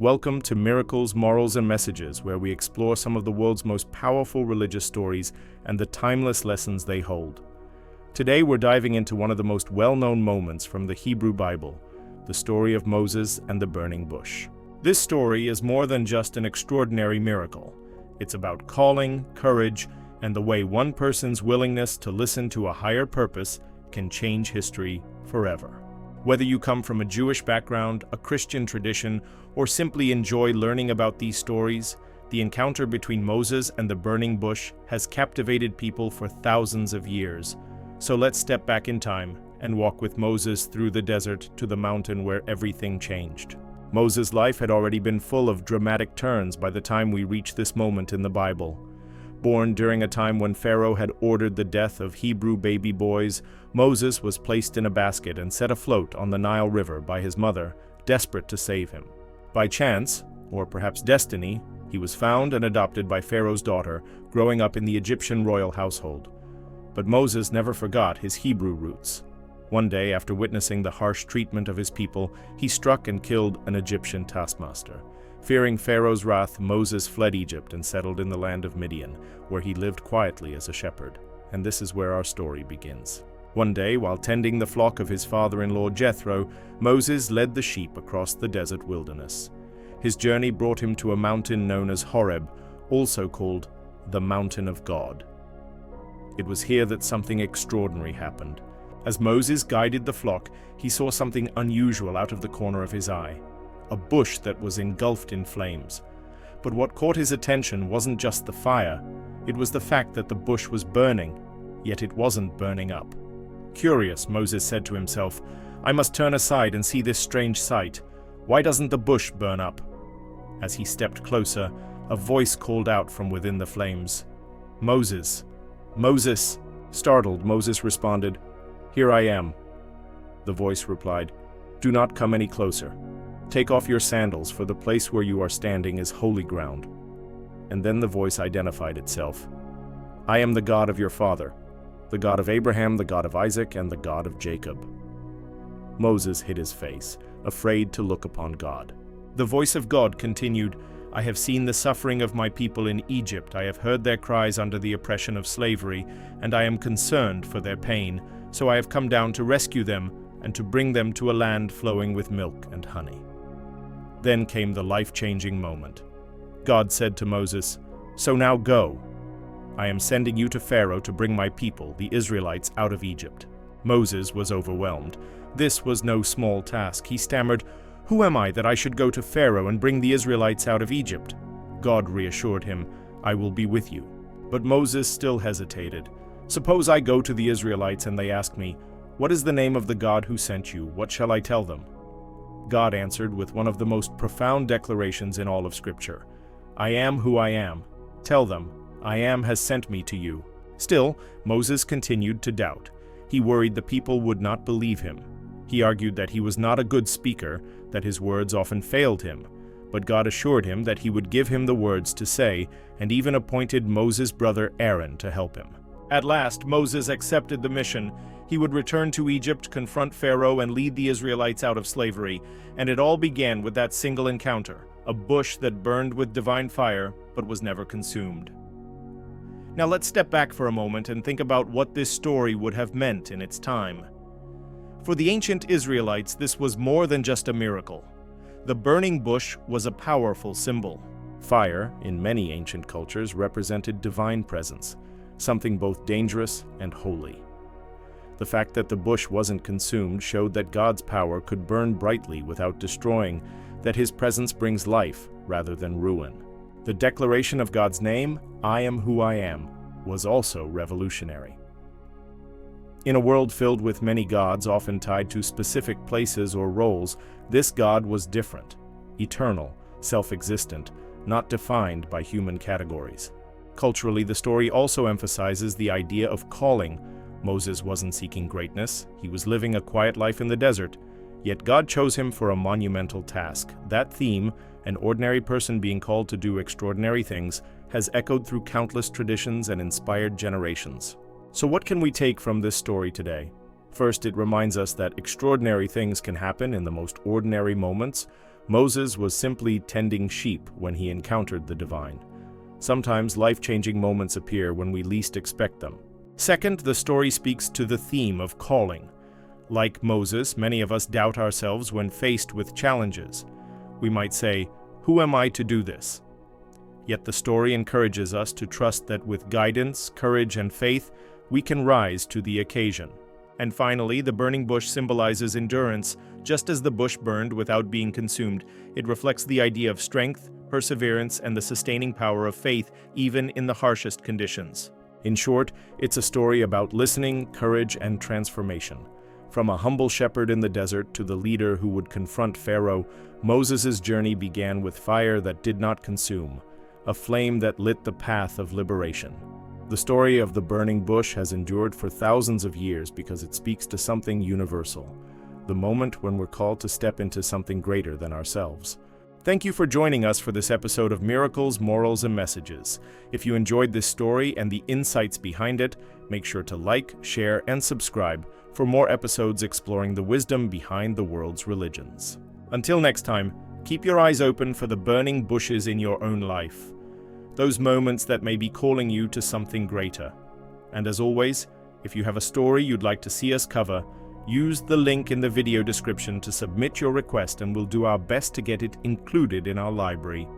Welcome to Miracles, Morals, and Messages, where we explore some of the world's most powerful religious stories and the timeless lessons they hold. Today we're diving into one of the most well-known moments from the Hebrew Bible, the story of Moses and the burning bush. This story is more than just an extraordinary miracle. It's about calling, courage, and the way one person's willingness to listen to a higher purpose can change history forever. Whether you come from a Jewish background, a Christian tradition, or simply enjoy learning about these stories, the encounter between Moses and the burning bush has captivated people for thousands of years. So let's step back in time and walk with Moses through the desert to the mountain where everything changed. Moses' life had already been full of dramatic turns by the time we reach this moment in the Bible. Born during a time when Pharaoh had ordered the death of Hebrew baby boys, Moses was placed in a basket and set afloat on the Nile River by his mother, desperate to save him. By chance, or perhaps destiny, he was found and adopted by Pharaoh's daughter, growing up in the Egyptian royal household. But Moses never forgot his Hebrew roots. One day, after witnessing the harsh treatment of his people, he struck and killed an Egyptian taskmaster. Fearing Pharaoh's wrath, Moses fled Egypt and settled in the land of Midian, where he lived quietly as a shepherd. And this is where our story begins. One day, while tending the flock of his father-in-law Jethro, Moses led the sheep across the desert wilderness. His journey brought him to a mountain known as Horeb, also called the Mountain of God. It was here that something extraordinary happened. As Moses guided the flock, he saw something unusual out of the corner of his eye. A bush that was engulfed in flames. But what caught his attention wasn't just the fire, it was the fact that the bush was burning, yet it wasn't burning up. Curious, Moses said to himself, "I must turn aside and see this strange sight. Why doesn't the bush burn up?" As he stepped closer, a voice called out from within the flames. "Moses! Moses!" Startled, Moses responded, "Here I am." The voice replied, "Do not come any closer. Take off your sandals, for the place where you are standing is holy ground." And then the voice identified itself. "I am the God of your father, the God of Abraham, the God of Isaac, and the God of Jacob." Moses hid his face, afraid to look upon God. The voice of God continued, "I have seen the suffering of my people in Egypt. I have heard their cries under the oppression of slavery, and I am concerned for their pain. So I have come down to rescue them and to bring them to a land flowing with milk and honey." Then came the life-changing moment. God said to Moses, "So now go. I am sending you to Pharaoh to bring my people, the Israelites, out of Egypt." Moses was overwhelmed. This was no small task. He stammered, "Who am I that I should go to Pharaoh and bring the Israelites out of Egypt?" God reassured him, "I will be with you." But Moses still hesitated. "Suppose I go to the Israelites and they ask me, 'What is the name of the God who sent you? What shall I tell them?'" God answered with one of the most profound declarations in all of Scripture. "I am who I am. Tell them, I am has sent me to you." Still, Moses continued to doubt. He worried the people would not believe him. He argued that he was not a good speaker, that his words often failed him. But God assured him that he would give him the words to say, and even appointed Moses' brother Aaron to help him. At last, Moses accepted the mission. He would return to Egypt, confront Pharaoh, and lead the Israelites out of slavery. And it all began with that single encounter, a bush that burned with divine fire, but was never consumed. Now let's step back for a moment and think about what this story would have meant in its time. For the ancient Israelites, this was more than just a miracle. The burning bush was a powerful symbol. Fire, in many ancient cultures, represented divine presence, something both dangerous and holy. The fact that the bush wasn't consumed showed that God's power could burn brightly without destroying, that his presence brings life rather than ruin. The declaration of God's name, "I am who I am," was also revolutionary. In a world filled with many gods, often tied to specific places or roles, this God was different, eternal, self-existent, not defined by human categories. Culturally, the story also emphasizes the idea of calling. Moses wasn't seeking greatness, he was living a quiet life in the desert, yet God chose him for a monumental task. That theme, an ordinary person being called to do extraordinary things, has echoed through countless traditions and inspired generations. So what can we take from this story today? First, it reminds us that extraordinary things can happen in the most ordinary moments, Moses was simply tending sheep when he encountered the divine. Sometimes life-changing moments appear when we least expect them. Second, the story speaks to the theme of calling. Like Moses, many of us doubt ourselves when faced with challenges. We might say, "Who am I to do this?" Yet the story encourages us to trust that with guidance, courage, and faith, we can rise to the occasion. And finally, the burning bush symbolizes endurance. Just as the bush burned without being consumed, it reflects the idea of strength, perseverance, and the sustaining power of faith, even in the harshest conditions. In short, it's a story about listening, courage, and transformation. From a humble shepherd in the desert to the leader who would confront Pharaoh, Moses' journey began with fire that did not consume, a flame that lit the path of liberation. The story of the burning bush has endured for thousands of years because it speaks to something universal, the moment when we're called to step into something greater than ourselves. Thank you for joining us for this episode of Miracles, Morals, and Messages. If you enjoyed this story and the insights behind it, make sure to like, share, and subscribe for more episodes exploring the wisdom behind the world's religions. Until next time, keep your eyes open for the burning bushes in your own life, those moments that may be calling you to something greater. And as always, if you have a story you'd like to see us cover, use the link in the video description to submit your request and we'll do our best to get it included in our library.